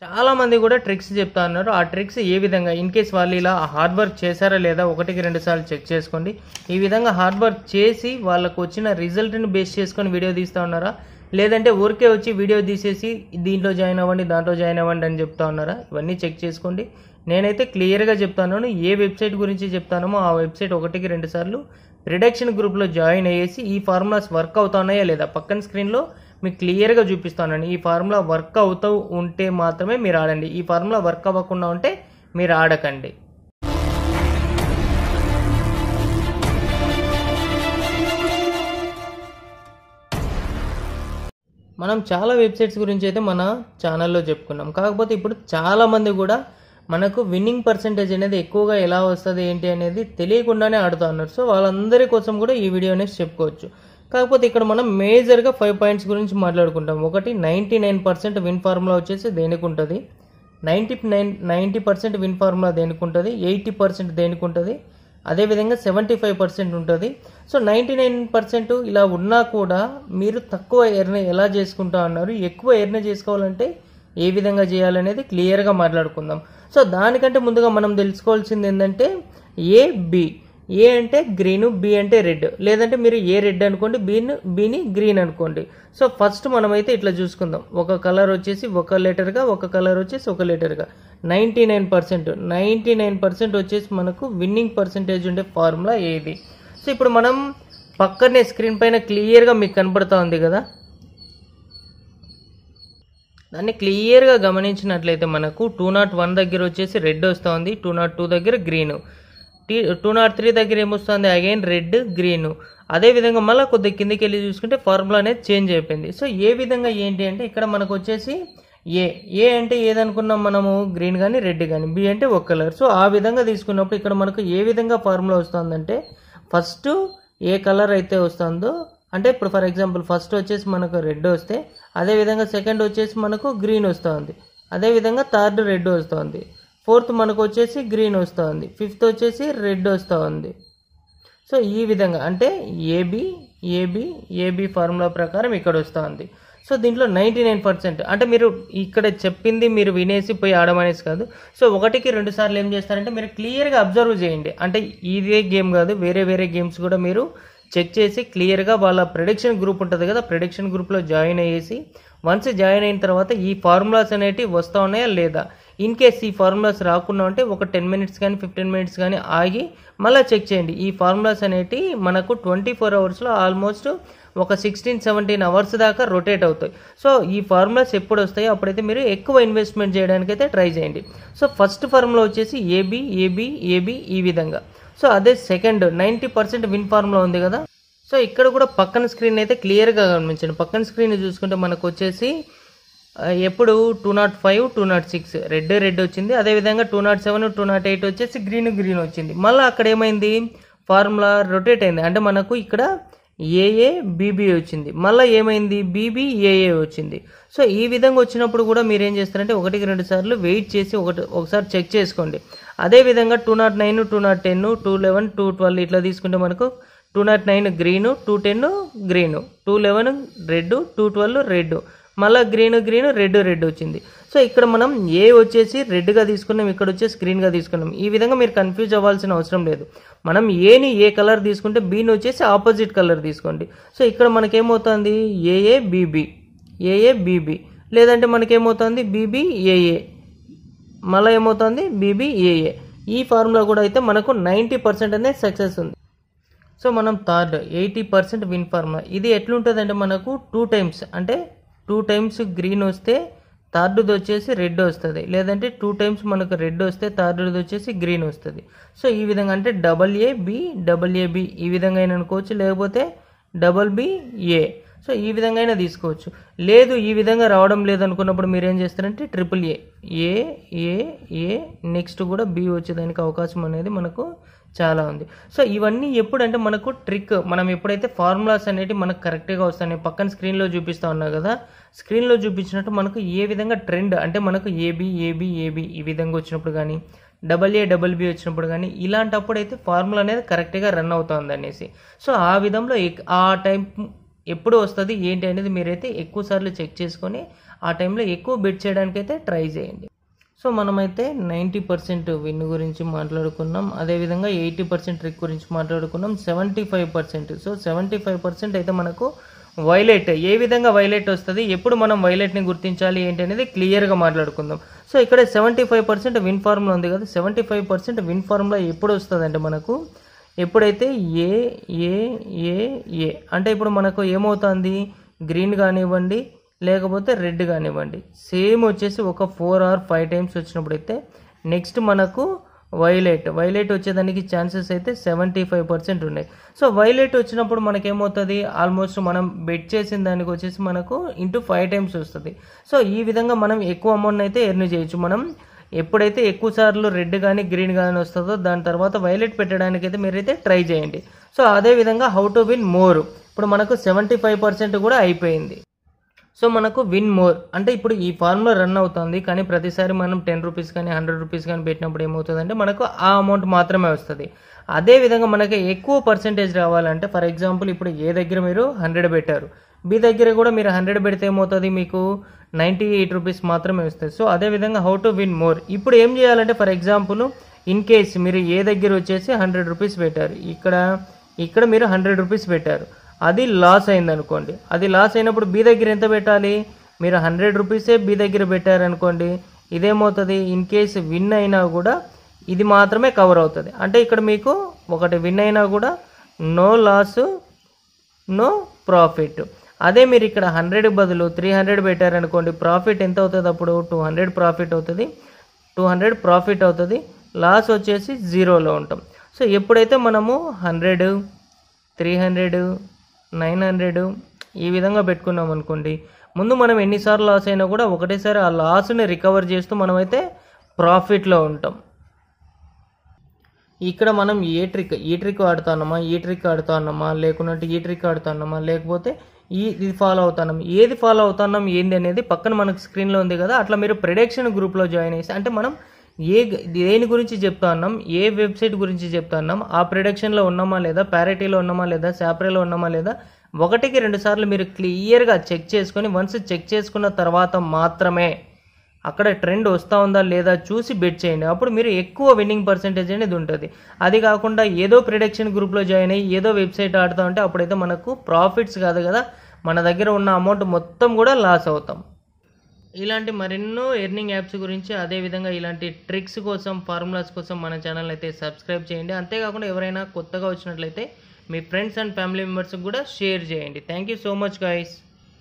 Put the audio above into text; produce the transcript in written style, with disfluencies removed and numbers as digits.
చాలామంది కూడా ట్రిక్స్ చెప్తా ఉన్నారు. ఆ ట్రిక్స్ ఏ విధంగా ఇన్ కేస్ వాళ్ళు ఇలా హార్డ్ వర్క్ చేశారా లేదా 1-2 సార్లు చెక్ చేసుకోండి. ఈ విధంగా హార్డ్ వర్క్ చేసి వాళ్ళకు వచ్చిన రిజల్ట్ని బేస్ చేసుకొని వీడియో తీస్తూ ఉన్నారా, లేదంటే ఊరికే వచ్చి వీడియో తీసేసి దీంట్లో జాయిన్ అవ్వండి దాంట్లో జాయిన్ అవ్వండి అని చెప్తా ఉన్నారా, ఇవన్నీ చెక్ చేసుకోండి. నేనైతే క్లియర్గా చెప్తాను, ఏ వెబ్సైట్ గురించి చెప్తానో ఆ వెబ్సైట్ 1-2 సార్లు ప్రిడక్షన్ గ్రూప్లో జాయిన్ అయ్యేసి ఈ ఫార్ములాస్ వర్క్ అవుతున్నాయా లేదా పక్కన స్క్రీన్లో మీకు క్లియర్గా చూపిస్తానండి. ఈ ఫార్ములా వర్క్ అవుతూ ఉంటే మాత్రమే మీరు ఆడండి, ఈ ఫార్ములా వర్క్ అవ్వకుండా ఉంటే మీరు ఆడకండి. మనం చాలా వెబ్సైట్స్ గురించి అయితే మన ఛానల్లో చెప్పుకున్నాం. కాకపోతే ఇప్పుడు చాలామంది కూడా మనకు విన్నింగ్ పర్సెంటేజ్ అనేది ఎక్కువగా ఎలా వస్తుంది ఏంటి అనేది తెలియకుండానే ఆడుతూ ఉన్నారు. సో వాళ్ళందరి కోసం కూడా ఈ వీడియో అనేది చెప్పుకోవచ్చు. కాకపోతే ఇక్కడ మనం మేజర్గా 5 పాయింట్స్ గురించి మాట్లాడుకుంటాం. ఒకటి 99% విన్ ఫార్ములా వచ్చేసి దేనికి ఉంటుంది, 90% విన్ ఫార్ములా దేనికి ఉంటుంది, 80% దేనికి ఉంటుంది, అదేవిధంగా 75% ఉంటుంది. సో 99% ఇలా ఉన్నా కూడా మీరు తక్కువ ఎర్న్ ఎలా చేసుకుంటా అన్నారు, ఎక్కువ ఎర్న్ చేసుకోవాలంటే ఏ విధంగా చేయాలనేది క్లియర్గా మాట్లాడుకుందాం. సో దానికంటే ముందుగా మనం తెలుసుకోవాల్సింది ఏంటంటే ఏ అంటే గ్రీను, బి అంటే రెడ్, లేదంటే మీరు ఏ రెడ్ అనుకోండి, బిని గ్రీన్ అనుకోండి. సో ఫస్ట్ మనమైతే ఇట్లా చూసుకుందాం, ఒక కలర్ వచ్చేసి ఒక లెటర్గా, ఒక కలర్ వచ్చేసి ఒక లెటర్గా. 99% వచ్చేసి మనకు విన్నింగ్ పర్సెంటేజ్ ఉండే ఫార్ములా ఏది. సో ఇప్పుడు మనం పక్కనే స్క్రీన్ పైన క్లియర్గా మీకు కనపడతా ఉంది కదా, దాన్ని క్లియర్గా గమనించినట్లయితే మనకు 201 దగ్గర వచ్చేసి రెడ్ వస్తుంది, 202 దగ్గర గ్రీను, 203 దగ్గర ఏమొస్తుంది అగైన్ రెడ్ గ్రీను. అదేవిధంగా మళ్ళీ కొద్దిగా కిందకి వెళ్ళి చూసుకుంటే ఫార్ములా అనేది చేంజ్ అయిపోయింది. సో ఏ విధంగా ఏంటి అంటే ఇక్కడ మనకు వచ్చేసి ఏ అంటే ఏదనుకున్నాం మనము, గ్రీన్ కానీ రెడ్ కానీ, బి అంటే ఒక కలర్. సో ఆ విధంగా తీసుకున్నప్పుడు ఇక్కడ మనకు ఏ విధంగా ఫార్ములా వస్తుందంటే ఫస్ట్ ఏ కలర్ అయితే వస్తుందో, అంటే ఇప్పుడు ఫర్ ఎగ్జాంపుల్ ఫస్ట్ వచ్చేసి మనకు రెడ్ వస్తే అదేవిధంగా సెకండ్ వచ్చేసి మనకు గ్రీన్ వస్తుంది, అదేవిధంగా థర్డ్ రెడ్ వస్తుంది, ఫోర్త్ మనకు వచ్చేసి గ్రీన్ వస్తుంది, ఫిఫ్త్ వచ్చేసి రెడ్ వస్తుంది. సో ఈ విధంగా అంటే ఏబి ఫార్ములా ప్రకారం ఇక్కడ వస్తుంది. సో దీంట్లో 99% అంటే మీరు ఇక్కడ చెప్పింది మీరు వినేసి పోయి ఆడమనేసి కాదు. సో 1-2 సార్లు ఏం చేస్తారంటే మీరు క్లియర్గా అబ్జర్వ్ చేయండి. అంటే ఇదే గేమ్ కాదు, వేరే గేమ్స్ కూడా మీరు చెక్ చేసి క్లియర్గా వాళ్ళ ప్రెడిక్షన్ గ్రూప్ ఉంటుంది కదా, ప్రెడిక్షన్ గ్రూప్లో జాయిన్ అయ్యేసి వన్స్ జాయిన్ అయిన తర్వాత ఈ ఫార్ములాస్ అనేటివి వస్తూ ఉన్నాయా లేదా, ఇన్ కేస్ ఈ ఫార్ములాస్ రాకుండా ఉంటే ఒక 10 మినిట్స్ కానీ 15 మినిట్స్ కానీ ఆగి మళ్ళీ చెక్ చేయండి. ఈ ఫార్ములాస్ అనేటివి మనకు 24 అవర్స్లో ఆల్మోస్ట్ ఒక 16-17 అవర్స్ దాకా రొటేట్ అవుతాయి. సో ఈ ఫార్ములాస్ ఎప్పుడు వస్తాయో అప్పుడైతే మీరు ఎక్కువ ఇన్వెస్ట్మెంట్ చేయడానికైతే ట్రై చేయండి. సో ఫస్ట్ ఫార్ములా వచ్చేసి ఏబి ఈ విధంగా. సో అదే సెకండ్ 90% విన్ ఫార్ములా ఉంది కదా. సో ఇక్కడ కూడా పక్కన స్క్రీన్ అయితే క్లియర్గా గమనించండి. పక్కన స్క్రీన్ చూసుకుంటే మనకు వచ్చేసి ఎప్పుడు 205, 206 రెడ్ వచ్చింది, అదేవిధంగా 207, 208 వచ్చేసి గ్రీన్ వచ్చింది. మళ్ళీ అక్కడ ఏమైంది ఫార్ములా రొటేట్ అయింది, అంటే మనకు ఇక్కడ ఏఏ బీబీ వచ్చింది, మళ్ళీ ఏమైంది బీబీ ఏఏ వచ్చింది. సో ఈ విధంగా వచ్చినప్పుడు కూడా మీరు ఏం చేస్తారంటే 1-2 సార్లు వెయిట్ చేసి ఒకసారి చెక్ చేసుకోండి. అదేవిధంగా 209, 210, 211, 212 ఇట్లా తీసుకుంటే మనకు 209 గ్రీను, 210 గ్రీను, 211 రెడ్, 212 రెడ్, మళ్ళీ గ్రీన్ రెడ్ వచ్చింది. సో ఇక్కడ మనం ఏ వచ్చేసి రెడ్గా తీసుకున్నాం, ఇక్కడ వచ్చేసి గ్రీన్గా తీసుకున్నాం. ఈ విధంగా మీరు కన్ఫ్యూజ్ అవ్వాల్సిన అవసరం లేదు. మనం ఏని ఏ కలర్ తీసుకుంటే బీని వచ్చేసి ఆపోజిట్ కలర్ తీసుకోండి. సో ఇక్కడ మనకేమవుతుంది ఏఏ బీబీ, లేదంటే మనకేమవుతుంది బీబీ ఏఏ, మళ్ళీ ఏమవుతుంది బీబీ ఏఏ. ఈ ఫార్ములా కూడా అయితే మనకు 90% అనేది సక్సెస్ ఉంది. సో మనం థర్డ్ 80% విన్ ఫార్ములా, ఇది ఎట్లుంటుంది అంటే మనకు 2 టైమ్స్, అంటే 2 టైమ్స్ గ్రీన్ వస్తే థర్డ్ది వచ్చేసి రెడ్ వస్తుంది, లేదంటే 2 టైమ్స్ మనకు రెడ్ వస్తే థర్డ్ది వచ్చేసి గ్రీన్ వస్తుంది. సో ఈ విధంగా అంటే AA ఈ విధంగా అయినా అనుకోవచ్చు, లేకపోతే BBA. సో ఈ విధంగా అయినా తీసుకోవచ్చు. లేదు ఈ విధంగా రావడం లేదనుకున్నప్పుడు మీరు ఏం చేస్తారంటే AAA నెక్స్ట్ కూడా B వచ్చేదానికి అవకాశం అనేది మనకు చాలా ఉంది. సో ఇవన్నీ ఎప్పుడంటే మనకు ట్రిక్, మనం ఎప్పుడైతే ఫార్ములాస్ అనేవి మనకు కరెక్ట్గా వస్తాయి, పక్కన స్క్రీన్లో చూపిస్తూ ఉన్నా కదా, స్క్రీన్లో చూపించినట్టు మనకు ఏ విధంగా ట్రెండ్ అంటే మనకు ఏబి ఈ విధంగా వచ్చినప్పుడు కానీ AA వచ్చినప్పుడు కానీ ఇలాంటప్పుడు అయితే ఫార్ములా అనేది కరెక్ట్గా రన్ అవుతుంది అనేసి. సో ఆ విధంలో ఆ టైం ఎప్పుడు వస్తుంది ఏంటి అనేది మీరైతే ఎక్కువ సార్లు చెక్ చేసుకొని ఆ టైంలో ఎక్కువ బెట్ చేయడానికైతే ట్రై చేయండి. సో మనమైతే 90% విన్ గురించి మాట్లాడుకున్నాం, అదేవిధంగా 80% ట్రిక్ గురించి మాట్లాడుకున్నాం, 75%. సో 75% అయితే మనకు వైలెట్ ఏ విధంగా వైలెట్ వస్తుంది, ఎప్పుడు మనం వైలెట్ని గుర్తించాలి ఏంటి అనేది క్లియర్గా మాట్లాడుకుందాం. సో ఇక్కడ 75% విన్ ఫార్ములా ఉంది కదా, 75% విన్ ఫార్ములా ఎప్పుడు వస్తుంది అంటే మనకు ఎప్పుడైతే ఏ ఏ ఏ ఏ అంటే ఇప్పుడు మనకు ఏమవుతుంది, గ్రీన్ కానివ్వండి లేకపోతే రెడ్ కానివ్వండి, సేమ్ వచ్చేసి ఒక 4 or 5 టైమ్స్ వచ్చినప్పుడు అయితే నెక్స్ట్ మనకు వైలెట్ వచ్చేదానికి ఛాన్సెస్ అయితే 75% ఉన్నాయి. సో వైలెట్ వచ్చినప్పుడు మనకేమవుతుంది, ఆల్మోస్ట్ మనం బెట్ చేసిన దానికి వచ్చేసి మనకు ఇంటూ 5 టైమ్స్ వస్తుంది. సో ఈ విధంగా మనం ఎక్కువ అమౌంట్ అయితే ఎర్న్ చేయొచ్చు. మనం ఎప్పుడైతే ఎక్కువ సార్లు రెడ్ కానీ గ్రీన్ కానీ వస్తుందో దాని తర్వాత వైలెట్ పెట్టడానికి అయితే మీరైతే ట్రై చేయండి. సో అదేవిధంగా హౌ టు విన్ మోర్, ఇప్పుడు మనకు 75% కూడా అయిపోయింది. సో మనకు విన్ మోర్ అంటే ఇప్పుడు ఈ ఫార్ములా రన్ అవుతుంది, కానీ ప్రతిసారి మనం 10 రూపీస్ కానీ 100 రూపీస్ కానీ పెట్టినప్పుడు ఏమవుతుందంటే మనకు ఆ అమౌంట్ మాత్రమే వస్తుంది. అదేవిధంగా మనకి ఎక్కువ పర్సెంటేజ్ రావాలంటే ఫర్ ఎగ్జాంపుల్ ఇప్పుడు ఏ దగ్గర మీరు 100 పెట్టారు, బి దగ్గర కూడా మీరు 100 పెడితే ఏమవుతుంది, మీకు 98 రూపీస్ మాత్రమే వస్తుంది. సో అదేవిధంగా హౌ టు విన్ మోర్, ఇప్పుడు ఏం చేయాలంటే ఫర్ ఎగ్జాంపుల్ ఇన్ కేస్ మీరు ఏ దగ్గర వచ్చేసి 100 రూపీస్ పెట్టారు, ఇక్కడ మీరు 100 రూపీస్ పెట్టారు, అది లాస్ అయింది అనుకోండి, అది లాస్ అయినప్పుడు బి దగ్గర ఎంత పెట్టాలి, మీరు 100 రూపీసే బి దగ్గర పెట్టారనుకోండి, ఇదేమవుతుంది, ఇన్ కేసు విన్ అయినా కూడా ఇది మాత్రమే కవర్ అవుతుంది. అంటే ఇక్కడ మీకు ఒకటి విన్ అయినా కూడా నో లాస్ నో ప్రాఫిట్. అదే మీరు ఇక్కడ 100 బదులు 300 పెట్టారనుకోండి, ప్రాఫిట్ ఎంత అవుతుంది, అప్పుడు 200 ప్రాఫిట్ అవుతుంది, 200 ప్రాఫిట్ అవుతుంది, లాస్ వచ్చేసి 0లో ఉంటాం. సో ఎప్పుడైతే మనము 100 300 900 ఈ విధంగా పెట్టుకున్నాం అనుకోండి, ముందు మనం ఎన్నిసార్లు లాస్ అయినా కూడా ఒకటేసారి ఆ లాస్ని రికవర్ చేస్తూ మనమైతే ప్రాఫిట్లో ఉంటాం. ఇక్కడ మనం ఈ ట్రిక్ ఆడుతున్నామా, ఈ ట్రిక్ ఆడుతున్నామా, లేకుంటే ఈ ట్రిక్ ఆడుతున్నామా, లేకపోతే ఇది ఫాలో అవుతున్నాం, ఏది ఫాలో అవుతున్నాం ఏంది అనేది పక్కన మనకు స్క్రీన్లో ఉంది కదా, అట్లా మీరు ప్రెడిక్షన్ గ్రూప్లో జాయిన్ అయ్యి అంటే మనం దేని గురించి చెప్తా ఉన్నాం, ఏ వెబ్సైట్ గురించి చెప్తా ఉన్నాం, ఆ ప్రిడిక్షన్లో ఉన్నామా లేదా, ప్యారిటీలో ఉన్నామా లేదా, శాప్రేలో ఉన్నామా లేదా, 1-2 సార్లు మీరు క్లియర్గా చెక్ చేసుకొని వన్స్ చెక్ చేసుకున్న తర్వాత మాత్రమే అక్కడ ట్రెండ్ వస్తూ ఉందా లేదా చూసి బెట్ చేయండి. అప్పుడు మీరు ఎక్కువ విన్నింగ్ పర్సెంటేజ్ అనేది ఉంటుంది. అది కాకుండా ఏదో ప్రిడిక్షన్ గ్రూప్లో జాయిన్ అయ్యి ఏదో వెబ్సైట్ ఆడుతూ ఉంటే అప్పుడైతే మనకు ప్రాఫిట్స్ కాదు కదా, మన దగ్గర ఉన్న అమౌంట్ మొత్తం కూడా లాస్ అవుతాం. ఇలాంటి మరెన్నో ఎర్నింగ్ యాప్స్ గురించి, అదేవిధంగా ఇలాంటి ట్రిక్స్ కోసం, ఫార్ములాస్ కోసం మన ఛానల్ అయితే సబ్స్క్రైబ్ చేయండి. అంతేకాకుండా ఎవరైనా కొత్తగా వచ్చినట్లయితే మీ ఫ్రెండ్స్ అండ్ ఫ్యామిలీ మెంబర్స్కి కూడా షేర్ చేయండి. Thank you so much guys.